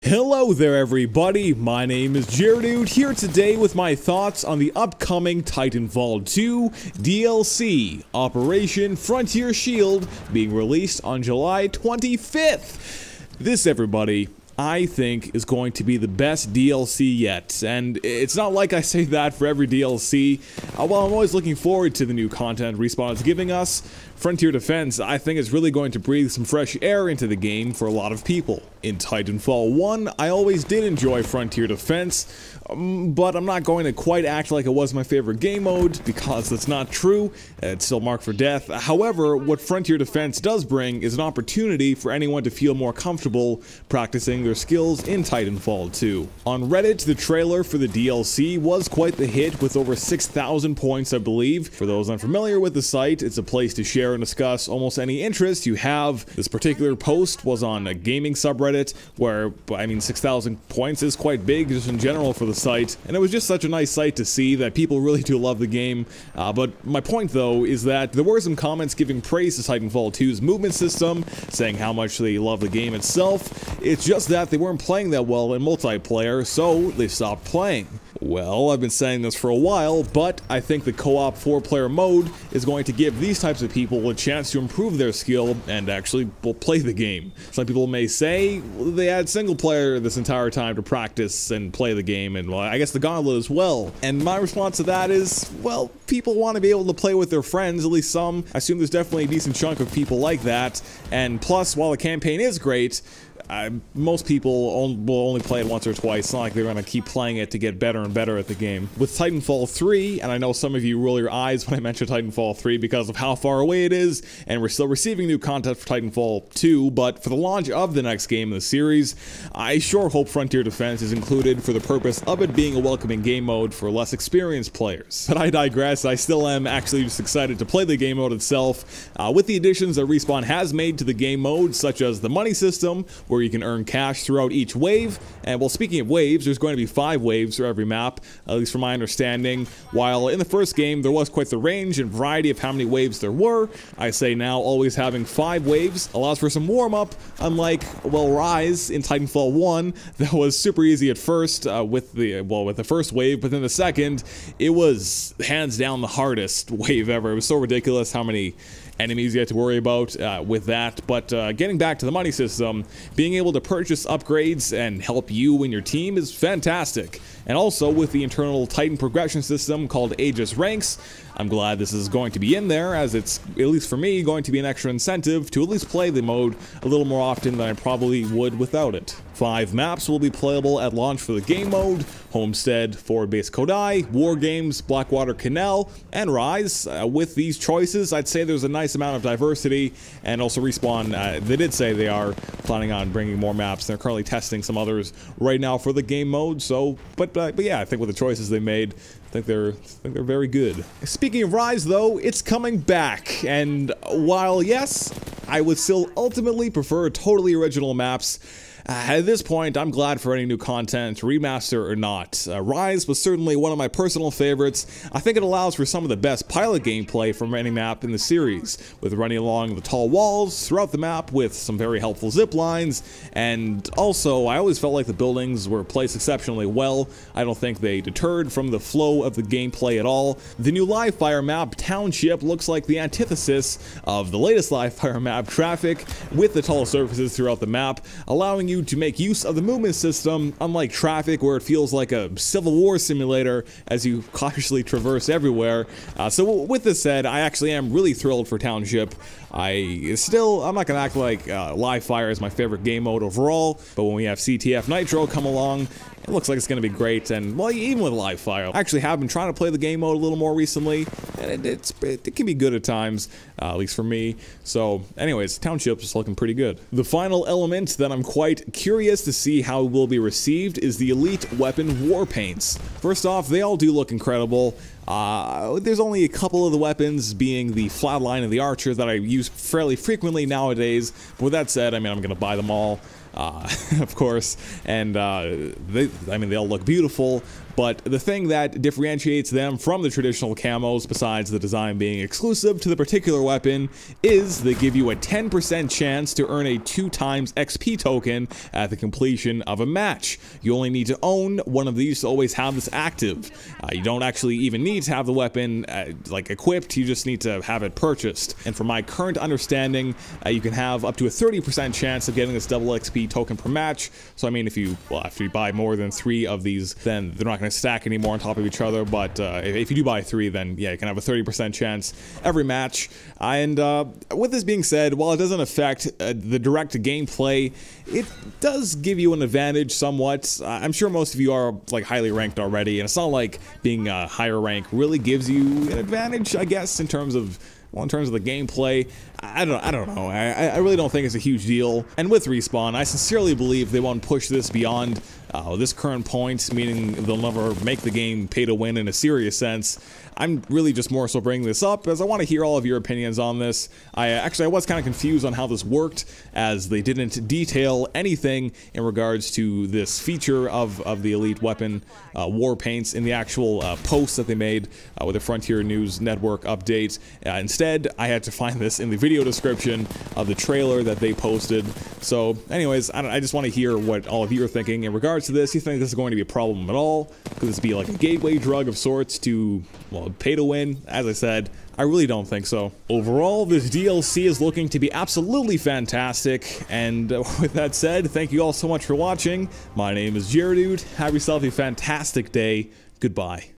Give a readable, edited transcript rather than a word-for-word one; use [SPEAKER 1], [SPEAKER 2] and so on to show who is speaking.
[SPEAKER 1] Hello there everybody, my name is Jaredude here today with my thoughts on the upcoming Titanfall 2 DLC, Operation Frontier Shield, being released on July 25th. This, everybody, I think is going to be the best DLC yet, and it's not like I say that for every DLC. While I'm always looking forward to the new content Respawn is giving us, Frontier Defense, I think, is really going to breathe some fresh air into the game for a lot of people. In Titanfall 1, I always did enjoy Frontier Defense, but I'm not going to quite act like it was my favorite game mode, because that's not true. It's still marked for death. However, what Frontier Defense does bring is an opportunity for anyone to feel more comfortable practicing their skills in Titanfall 2. On Reddit, the trailer for the DLC was quite the hit, with over 6,000 points, I believe. For those unfamiliar with the site, it's a place to share and discuss almost any interest you have. This particular post was on a gaming subreddit, where, I mean, 6,000 points is quite big just in general for the site, and it was just such a nice sight to see that people really do love the game. But my point, though, is that there were some comments giving praise to Titanfall 2's movement system, saying how much they love the game itself. It's just that they weren't playing that well in multiplayer, so they stopped playing. Well, I've been saying this for a while, but I think the co-op 4-player mode is going to give these types of people a chance to improve their skill and actually play the game. Some people may say they had single player this entire time to practice and play the game, and well, I guess the Gauntlet as well. And my response to that is, well, people want to be able to play with their friends, at least some. I assume there's definitely a decent chunk of people like that, and plus, while the campaign is great, most people will only play it once or twice. It's not like they're going to keep playing it to get better and better at the game. With Titanfall 3, and I know some of you roll your eyes when I mention Titanfall 3 because of how far away it is, and we're still receiving new content for Titanfall 2, but for the launch of the next game in the series, I sure hope Frontier Defense is included for the purpose of it being a welcoming game mode for less experienced players. But I digress. I still am actually just excited to play the game mode itself. With the additions that Respawn has made to the game mode, such as the money system, where you can earn cash throughout each wave. And well, speaking of waves, there's going to be 5 waves for every map, at least from my understanding. While in the first game there was quite the range and variety of how many waves there were, I say now always having 5 waves allows for some warm-up, unlike, well, Rise in Titanfall 1 that was super easy at first with the first wave, but then the second, it was hands down the hardest wave ever. It was so ridiculous how many enemies you had to worry about with that. But getting back to the money system, being able to purchase upgrades and help you and your team is fantastic. And also with the internal Titan progression system called Aegis Ranks, I'm glad this is going to be in there, as it's, at least for me, going to be an extra incentive to at least play the mode a little more often than I probably would without it. 5 maps will be playable at launch for the game mode: Homestead, Forward Base Kodai, War Games, Blackwater Canal, and Rise. With these choices, I'd say there's a nice amount of diversity, and also Respawn, they did say they are planning on bringing more maps. They're currently testing some others right now for the game mode, so, but yeah, I think with the choices they made, I think they're very good. Speaking of Rise, though, it's coming back, and while yes, I would still ultimately prefer totally original maps, at this point, I'm glad for any new content, remaster or not. Rise was certainly one of my personal favorites. I think it allows for some of the best pilot gameplay from any map in the series, with running along the tall walls throughout the map with some very helpful zip lines, and also I always felt like the buildings were placed exceptionally well. I don't think they deterred from the flow of the gameplay at all. The new live fire map, Township, looks like the antithesis of the latest live fire map, Traffic, with the tall surfaces throughout the map, allowing you to make use of the movement system, unlike Traffic, where it feels like a Civil War simulator as you cautiously traverse everywhere. So with this said, I actually am really thrilled for Township. I'm not gonna act like live fire is my favorite game mode overall, but when we have CTF Nitro come along, it looks like it's going to be great. And well, even with live fire, I actually have been trying to play the game mode a little more recently, and it can be good at times, at least for me. So anyways, Township is looking pretty good. The final element that I'm quite curious to see how it will be received is the Elite Weapon War Paints. First off, they all do look incredible. There's only a couple of the weapons, being the Flatline and the Archer, that I use fairly frequently nowadays. But with that said, I mean, I'm going to buy them all. of course, and they all look beautiful. But the thing that differentiates them from the traditional camos, besides the design being exclusive to the particular weapon, is they give you a 10% chance to earn a 2x XP token at the completion of a match. You only need to own one of these to always have this active. You don't actually even need to have the weapon like equipped, you just need to have it purchased. And from my current understanding, you can have up to a 30% chance of getting this double XP token per match. So I mean, if you buy more than 3 of these, then they're not going to stack anymore on top of each other. But if you do buy 3, then yeah, you can have a 30% chance every match. And with this being said, while it doesn't affect the direct gameplay, it does give you an advantage somewhat. I'm sure most of you are like highly ranked already, and it's not like being a higher rank really gives you an advantage, I guess, in terms of the gameplay. I don't know. I really don't think it's a huge deal. And with Respawn, I sincerely believe they won't push this beyond this current point, meaning they'll never make the game pay to win in a serious sense. I'm really just more so bringing this up as I want to hear all of your opinions on this. I was kind of confused on how this worked, as they didn't detail anything in regards to this feature of the Elite Weapon war paints in the actual post that they made with the Frontier News Network update. Instead, I had to find this in the video description of the trailer that they posted. So anyways, I just want to hear what all of you are thinking in regards to this. You think this is going to be a problem at all? Could this be like a gateway drug of sorts to, well, pay to win? As I said, I really don't think so. Overall, this DLC is looking to be absolutely fantastic, and with that said, thank you all so much for watching. My name is Jared. Have yourself a fantastic day. Goodbye.